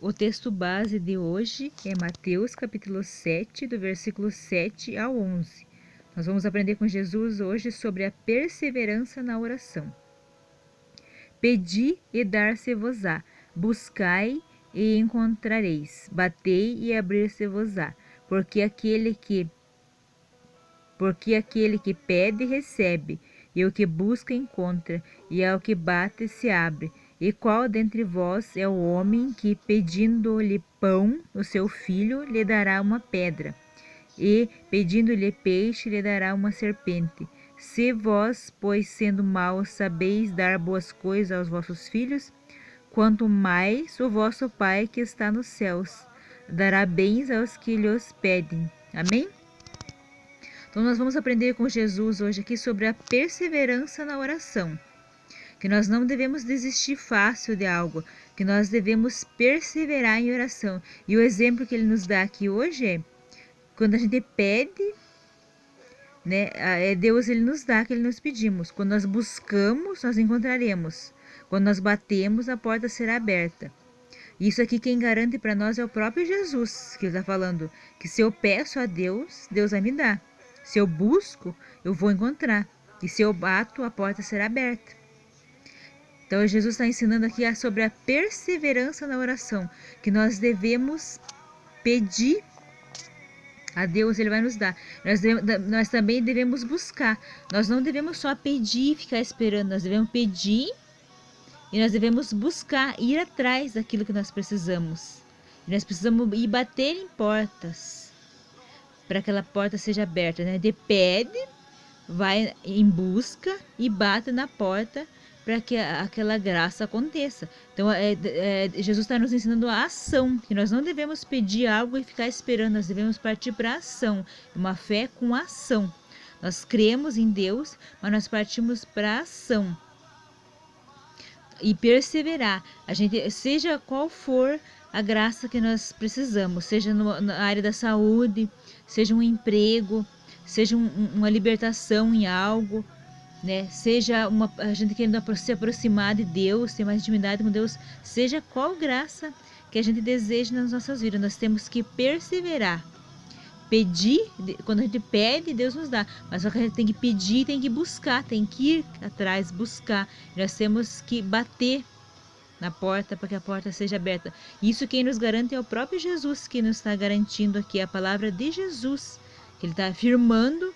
O texto base de hoje é Mateus capítulo 7, do versículo 7 ao 11. Nós vamos aprender com Jesus hoje sobre a perseverança na oração. Pedi e dar-se-vos-á, buscai e encontrareis, batei e abrir-se-vos-á, porque aquele que pede recebe, e o que busca encontra, e ao que bate se abre. E qual dentre vós é o homem que, pedindo-lhe pão, o seu filho, lhe dará uma pedra? E, pedindo-lhe peixe, lhe dará uma serpente? Se vós, pois, sendo maus, sabeis dar boas coisas aos vossos filhos, quanto mais o vosso Pai que está nos céus dará bens aos que lhes pedem. Amém? Então nós vamos aprender com Jesus hoje aqui sobre a perseverança na oração. Que nós não devemos desistir fácil de algo, que nós devemos perseverar em oração. E o exemplo que ele nos dá aqui hoje é, quando a gente pede, né, Deus ele nos dá o que ele nos pedimos. Quando nós buscamos, nós encontraremos. Quando nós batemos, a porta será aberta. Isso aqui quem garante para nós é o próprio Jesus, que ele está falando, que se eu peço a Deus, Deus vai me dar. Se eu busco, eu vou encontrar. E se eu bato, a porta será aberta. Então, Jesus está ensinando aqui sobre a perseverança na oração, que nós devemos pedir a Deus, Ele vai nos dar. Nós também devemos buscar. Nós não devemos só pedir e ficar esperando, nós devemos pedir e nós devemos buscar, ir atrás daquilo que nós precisamos. E nós precisamos ir bater em portas, para que aquela porta seja aberta, né? Pede, vai em busca e bate na porta, para que aquela graça aconteça. Então, Jesus está nos ensinando a ação, que nós não devemos pedir algo e ficar esperando, nós devemos partir para a ação, uma fé com ação. Nós cremos em Deus, mas nós partimos para a ação. E perseverar, seja qual for a graça que nós precisamos, seja na área da saúde, seja um emprego, seja uma libertação em algo, né? Seja a gente querendo se aproximar de Deus, ter mais intimidade com Deus, seja qual graça que a gente deseja nas nossas vidas, nós temos que perseverar. Pedir, quando a gente pede, Deus nos dá, mas só que a gente tem que pedir, tem que buscar, tem que ir atrás, buscar. Nós temos que bater na porta para que a porta seja aberta. Isso quem nos garante é o próprio Jesus, que nos está garantindo aqui a palavra de Jesus, que ele está afirmando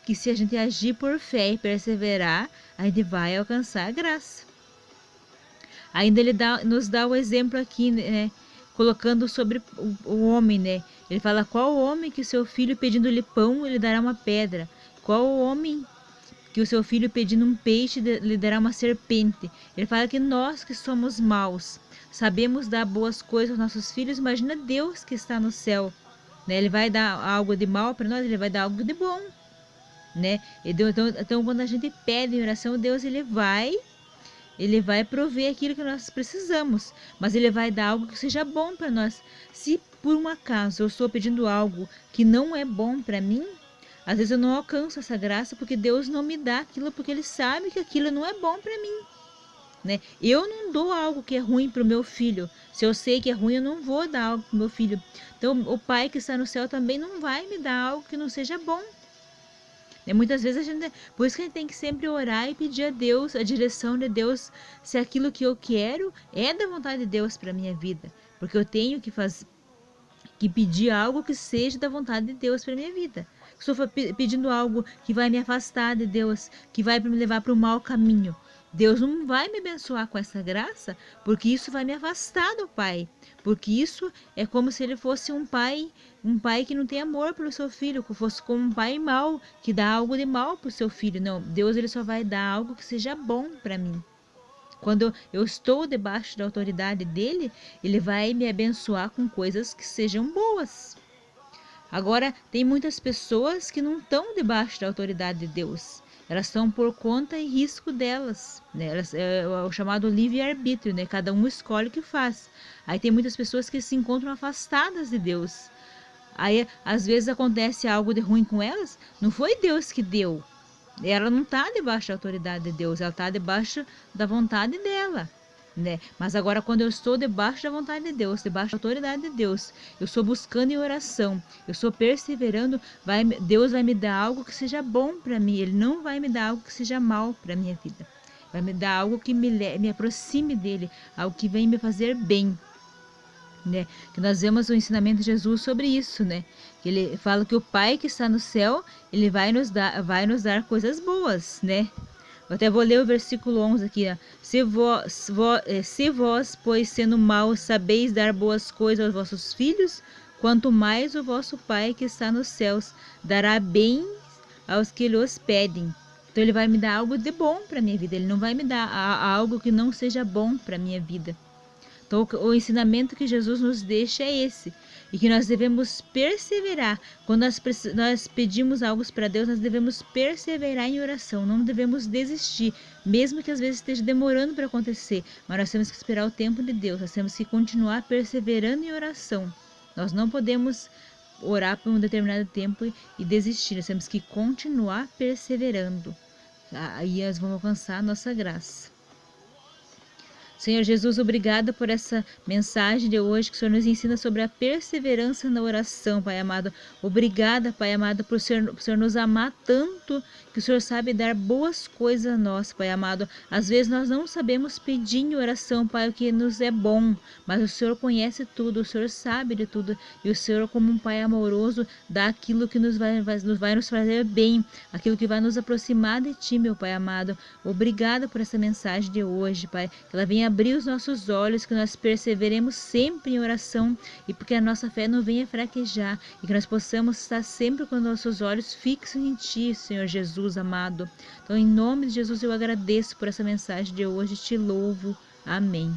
que se a gente agir por fé e perseverar, a gente vai alcançar a graça. Ainda ele nos dá o exemplo aqui, né, colocando sobre o homem, né? Ele fala, qual homem que o seu filho pedindo-lhe pão, lhe dará uma pedra? Qual homem que o seu filho pedindo um peixe, lhe dará uma serpente? Ele fala que nós que somos maus, sabemos dar boas coisas aos nossos filhos, imagina Deus que está no céu, né? Ele vai dar algo de mal para nós, ele vai dar algo de bom, né? Então quando a gente pede em oração, Deus ele vai prover aquilo que nós precisamos, mas ele vai dar algo que seja bom para nós. Se por um acaso eu estou pedindo algo que não é bom para mim, às vezes eu não alcanço essa graça porque Deus não me dá aquilo, porque ele sabe que aquilo não é bom para mim, né? Eu não dou algo que é ruim para o meu filho. Se eu sei que é ruim, eu não vou dar algo para o meu filho. Então o Pai que está no céu também não vai me dar algo que não seja bom. Muitas vezes por isso que a gente tem que sempre orar e pedir a Deus, a direção de Deus, se aquilo que eu quero é da vontade de Deus para minha vida, porque eu tenho que pedir algo que seja da vontade de Deus para minha vida. Se eu for pedindo algo que vai me afastar de Deus, que vai me levar para o mau caminho, Deus não vai me abençoar com essa graça, porque isso vai me afastar do Pai. Porque isso é como se ele fosse um pai que não tem amor pelo seu filho, que fosse como um pai mau, que dá algo de mal para o seu filho. Não, Deus ele só vai dar algo que seja bom para mim. Quando eu estou debaixo da autoridade dele, ele vai me abençoar com coisas que sejam boas. Agora, tem muitas pessoas que não estão debaixo da autoridade de Deus. Elas estão por conta e risco delas, né? É o chamado livre-arbítrio, né? Cada um escolhe o que faz. Aí tem muitas pessoas que se encontram afastadas de Deus. Aí, às vezes, acontece algo de ruim com elas, não foi Deus que deu. Ela não está debaixo da autoridade de Deus, ela está debaixo da vontade dela. né? Mas agora, quando eu estou debaixo da vontade de Deus, debaixo da autoridade de Deus, eu estou buscando em oração, eu estou perseverando, Deus vai me dar algo que seja bom para mim. Ele não vai me dar algo que seja mal para minha vida. Vai me dar algo que me aproxime dele, algo que venha me fazer bem, né? Que nós vemos o ensinamento de Jesus sobre isso, né? Que ele fala que o Pai que está no céu, ele vai nos dar coisas boas, né? Eu até vou ler o versículo 11 aqui, ó. Se vós, pois sendo maus, sabeis dar boas coisas aos vossos filhos, quanto mais o vosso Pai que está nos céus dará bem aos que lhe os pedem. Então ele vai me dar algo de bom para minha vida, ele não vai me dar algo que não seja bom para minha vida. Então, o ensinamento que Jesus nos deixa é esse, e que nós devemos perseverar. Quando nós pedimos algo para Deus, nós devemos perseverar em oração, não devemos desistir, mesmo que às vezes esteja demorando para acontecer, mas nós temos que esperar o tempo de Deus, nós temos que continuar perseverando em oração. Nós não podemos orar por um determinado tempo e desistir, nós temos que continuar perseverando. Aí nós vamos alcançar a nossa graça. Senhor Jesus, obrigada por essa mensagem de hoje, que o Senhor nos ensina sobre a perseverança na oração, Pai amado. Obrigada, Pai amado, por o Senhor nos amar tanto, que o Senhor sabe dar boas coisas a nós, Pai amado. Às vezes nós não sabemos pedir em oração, Pai, o que nos é bom, mas o Senhor conhece tudo, o Senhor sabe de tudo, e o Senhor, como um Pai amoroso, dá aquilo que nos vai nos fazer bem, aquilo que vai nos aproximar de Ti, meu Pai amado. Obrigada por essa mensagem de hoje, Pai, que ela venha abrir os nossos olhos, que nós perseveremos sempre em oração, e porque a nossa fé não venha fraquejar, e que nós possamos estar sempre com nossos olhos fixos em Ti, Senhor Jesus amado. Então, em nome de Jesus, eu agradeço por essa mensagem de hoje, te louvo. Amém.